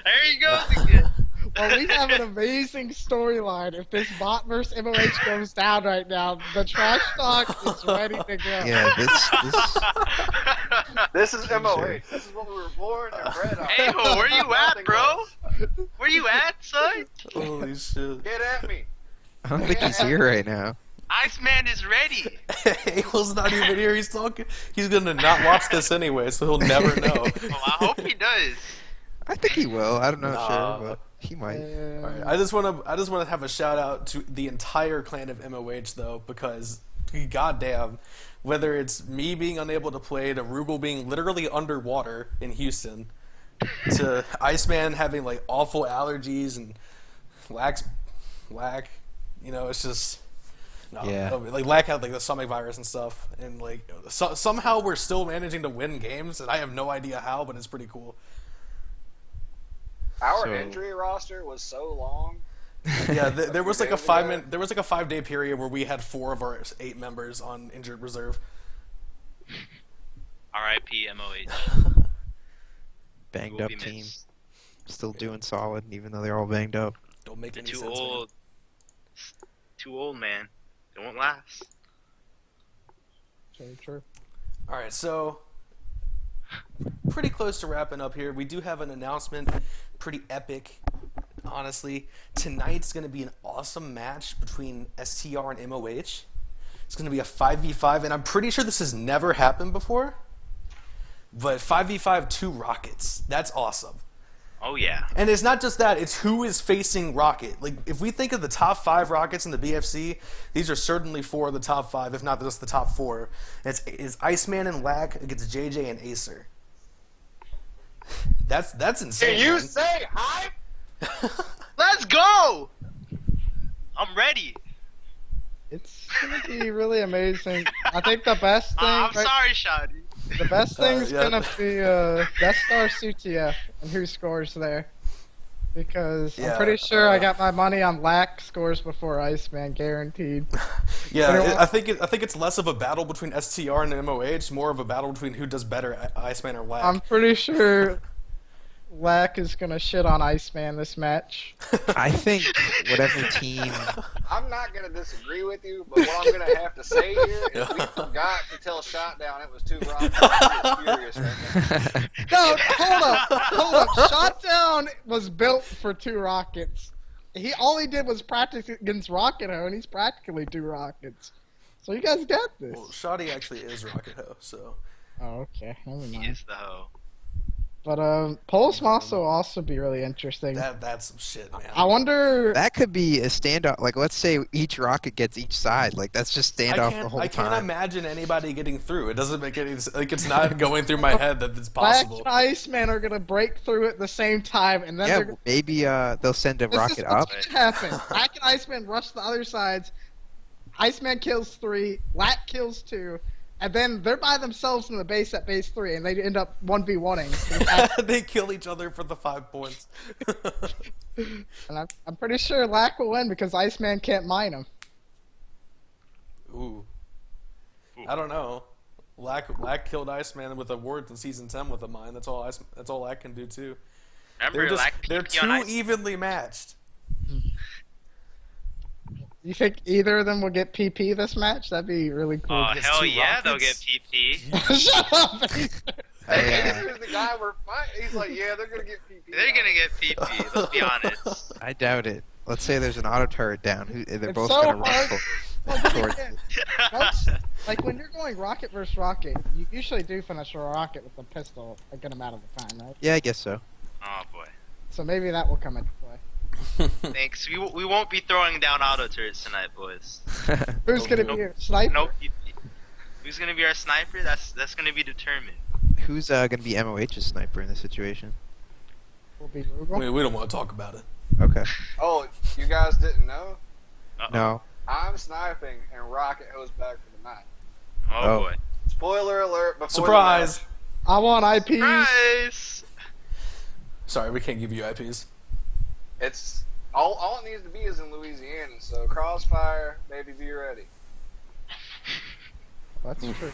There you go. again. Well, we have an amazing storyline. If this bot versus MOH goes down right now, the trash talk is ready to go. Yeah, this This is MOH. Sure. This is what we were born and bred on. Hey, where you at, Nothing bro? else. Where you at, son? Holy shit. Get at me. I don't think he's here right now. Iceman is ready. Abel's not even here. He's talking. He's gonna not watch this anyway, so he'll never know. Well, I hope he does. I think he will. I'm not Nah. sure, but He might. All right, I just want to have a shout out to the entire clan of MOH though, because goddamn, whether it's me being unable to play, to Rugal being literally underwater in Houston, to Iceman having like awful allergies and Lack, it's just no. Yeah. Like Lack had like the stomach virus and stuff, and like somehow we're still managing to win games, and I have no idea how, but it's pretty cool. Our So- injury roster was so long. Yeah, there was like a Days ago. 5 there was like a 5-day period where we had 4 of our 8 members on injured reserve. R.I.P. MOH. Banged Will up be team. missed. Still doing solid, even though they're all banged up. Don't make They're any too sense. man. old. Too old, man. They won't last. True. All right, so pretty close to wrapping up here. We do have an announcement, pretty epic, honestly. Tonight's going to be an awesome match between STR and MOH. It's going to be a 5v5, and I'm pretty sure this has never happened before. But 5v5, 2 Rockets. That's awesome. Oh yeah. And it's not just that, it's who is facing Rocket. Like, if we think of the top 5 Rockets in the BFC, these are certainly 4 of the top 5, if not just the top 4. It's Iceman and Lack against JJ and Acer. That's insane. Can you man. say hi? Let's go! I'm ready. It's gonna be really amazing. I think the best thing. I'm sorry, Shadi. The best thing's yeah. gonna be Best Star CTF and who scores there. Because Yeah, I'm pretty sure I got my money on Lack scores before Iceman, guaranteed. Yeah, I think it's less of a battle between STR and MOH, more of a battle between who does better, Iceman or Lack. I'm pretty sure Lack is gonna shit on Iceman this match. I think whatever team. I'm not going to disagree with you, but what I'm going to have to say here is we forgot to tell Shotdown it was 2 Rockets. I'm furious right now. No, hold up. Shotdown was built for 2 Rockets. All he did was practice against Rocket Ho, and he's practically 2 Rockets. So you guys got this. Well, Shoddy actually is Rocket Ho, so. Oh, okay. Never He mind. is the hoe. But Pulse Moss will also be really interesting. That's some shit, man. I wonder. That could be a standoff. Like, let's say each rocket gets each side. Like, that's just standoff the whole I time. can't imagine anybody getting through. It doesn't make any like it's not going through my head that it's Black possible. and Iceman are gonna break through at the same time, and then Yeah, they're. maybe they'll send a This rocket is up. what's gonna happen. Black and Iceman rush the other sides. Iceman kills 3. Lack kills 2. And then they're by themselves in the base at base 3, and they end up 1v1ing. They kill each other for the 5 points. And I'm pretty sure Lack will win because Iceman can't mine him. Ooh. I don't know. Lack killed Iceman with a ward in season 10 with a mine. That's all Lack can do too. Remember, They're PP on too Ice? evenly matched. You think either of them will get PP this match? That'd be really cool. Oh, Against hell 2 yeah, they'll get Rockets? PP. Shut up! Here's the guy we're fighting. He's like, yeah, they're going to get PP. They're gonna get PP, let's be honest. I doubt it. Let's say there's an auto turret down. They're It's both so gonna run hard. full. Well, then Towards- again, most, like when you're going rocket versus rocket, you usually do finish a rocket with a pistol a good amount of the time, right? Yeah, I guess so. Oh boy. So maybe that will come into play. Thanks. We won't be throwing down auto turrets tonight, boys. Who's gonna be your sniper? No PP. Who's gonna be our sniper? That's gonna be determined. Who's gonna be MOH's sniper in this situation? Will be Rugal. We don't want to talk about it. Okay. Oh, you guys didn't know? Uh-oh. No. I'm sniping, and Rocket goes back for the night. Oh, Oh. boy. Spoiler alert before Surprise! the match. I want IPs. Surprise! Sorry, we can't give you IPs. It's all it needs to be is in Louisiana. So Crossfire, baby, be ready. That's true.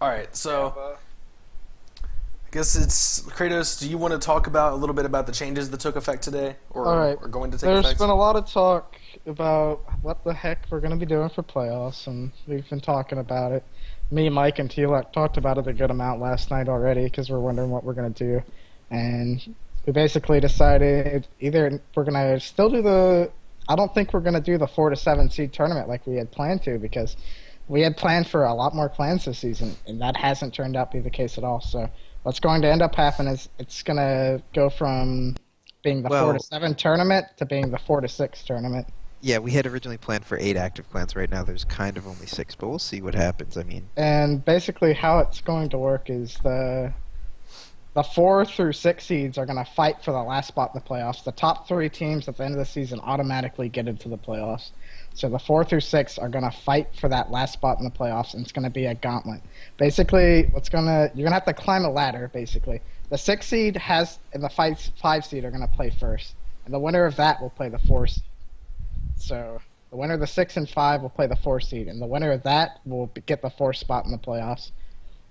All right, so Tampa. I guess it's Kratos. Do you want to talk about a little bit about the changes that took effect today, or All right. are going to take There's effect? been a lot of talk about what the heck we're going to be doing for playoffs, and we've been talking about it. Me, Mike, and Telek talked about it a good amount last night already because we're wondering what we're going to do. And we basically decided either we're going to still do the... I don't think we're going to do the 4 to 7 seed tournament like we had planned to, because we had planned for a lot more clans this season, and that hasn't turned out to be the case at all. So what's going to end up happening is it's going to go from being the 4 to 7 tournament to being the 4 to 6 tournament. Yeah, we had originally planned for 8 active clans. Right now there's kind of only 6, but we'll see what happens. I mean, And basically how it's going to work is the 4 through 6 seeds are going to fight for the last spot in the playoffs. The top 3 teams at the end of the season automatically get into the playoffs. So the 4 through 6 are going to fight for that last spot in the playoffs, and it's going to be a gauntlet. Basically, you're going to have to climb a ladder, basically. The 6 seed and the 5 seed are going to play first. And the winner of that will play the 4 seed. So the winner of the 6 and 5 will play the 4 seed, and the winner of that will get the 4th spot in the playoffs.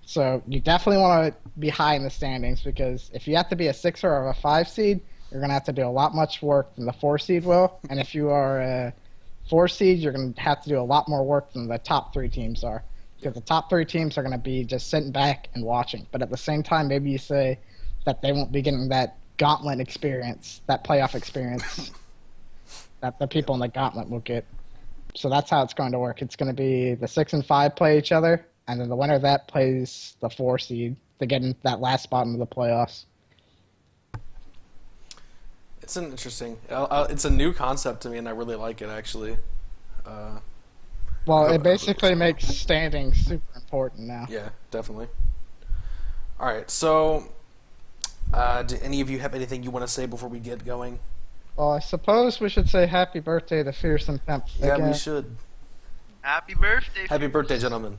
So you definitely want to be high in the standings, because if you have to be a 6 or a 5 seed, you're going to have to do a lot much work than the 4 seed will. And if you are a 4 seed, you're going to have to do a lot more work than the top 3 teams are. Because the top 3 teams are going to be just sitting back and watching. But at the same time, maybe you say that they won't be getting that gauntlet experience, that playoff experience that the people in the gauntlet will get. So that's how it's going to work. It's going to be the 6 and 5 play each other, and then the winner of that plays the 4 seed to get in that last spot into the playoffs. It's an interesting. It's a new concept to me, and I really like it actually. Well, it basically makes standings super important now. Yeah, definitely. All right, so do any of you have anything you want to say before we get going? Well, I suppose we should say happy birthday to Fearsome Pimp. Yeah, again. we should. Happy birthday. Happy birthday, gentlemen.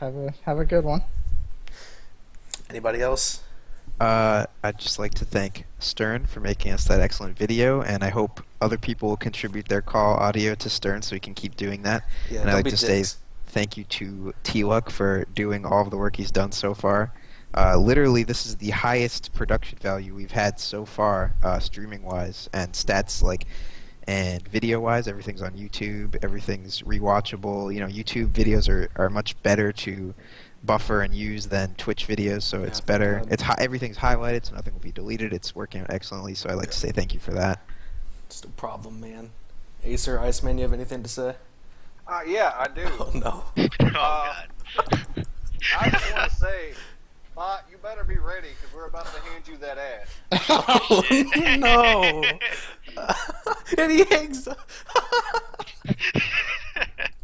Have a good one. Anybody else? I'd just like to thank Stern for making us that excellent video, and I hope other people will contribute their call audio to Stern so we can keep doing that. Yeah, and I'd don't like be to say dicks. thank you to T-Luck for doing all of the work he's done so far. Literally, this is the highest production value we've had so far, streaming-wise, and stats, and video-wise. Everything's on YouTube. Everything's rewatchable. YouTube videos are much better to buffer and use than Twitch videos, so it's thank better. God. Everything's highlighted, so nothing will be deleted. It's working out excellently, so I'd like to say thank you for that. Just a problem, man. Acer, Iceman, you have anything to say? Yeah, I do. Oh no. Oh god. I just want to say, Bot, you better be ready, because we're about to hand you that ass. Oh no. And he hangs up.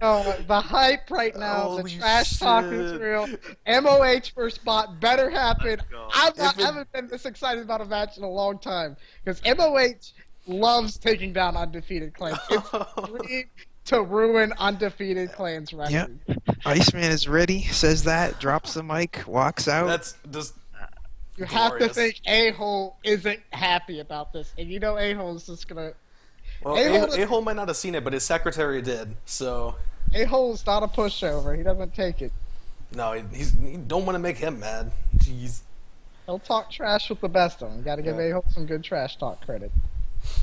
Oh, the hype right now, the Holy trash talk is shit. real. MOH for Spot better happen. go. I If it- haven't been this excited about a match in a long time, because MOH loves taking down undefeated clans. It's dream to ruin undefeated clans' record. Yep. Iceman is ready, says that, drops the mic, walks out. That's just You have to glorious. think A-Hole isn't happy about this, and you know A-Hole's just gonna... Well, A-Hole- A-Hole might not have seen it, but his secretary did. So A-Hole's not a pushover. He doesn't take it. no, he don't want to make him mad. Jeez. He'll talk trash with the best of them. Got to give Yeah. A-Hole some good trash talk credit.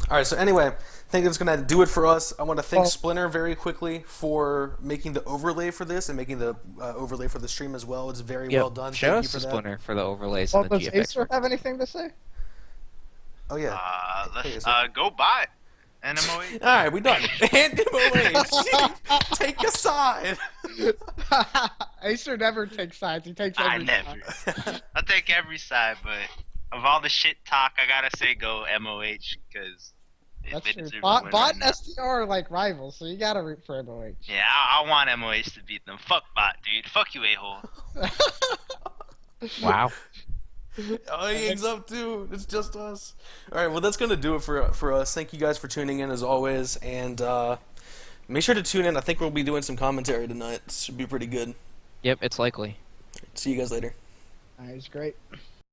All right. So anyway, I think that's gonna do it for us. I want to thank Well- Splinter very quickly for making the overlay for this and making the overlay for the stream as well. It's very well done. Show Thank us you for the that. Splinter for the overlays Well, and the does GFX. Acer have anything to say? Oh yeah. Let's Hey, go buy it. NMOE. All right, we done. Hand him away. Take a side. Acer never takes sides. He takes I every never. side. I'll take every side, but of all the shit talk, I gotta say go MOH because That's it true. deserves a Bot win and right now. STR are like rivals, so you gotta root for MOH. Yeah, I want MOH to beat them. Fuck Bot, dude. Fuck you, a-hole. Wow. Oh, he hangs up too. It's just us. All right, well, that's gonna do it for us. Thank you guys for tuning in as always, and make sure to tune in. I think we'll be doing some commentary tonight. It should be pretty good. Yep, it's likely. See you guys later. He's great.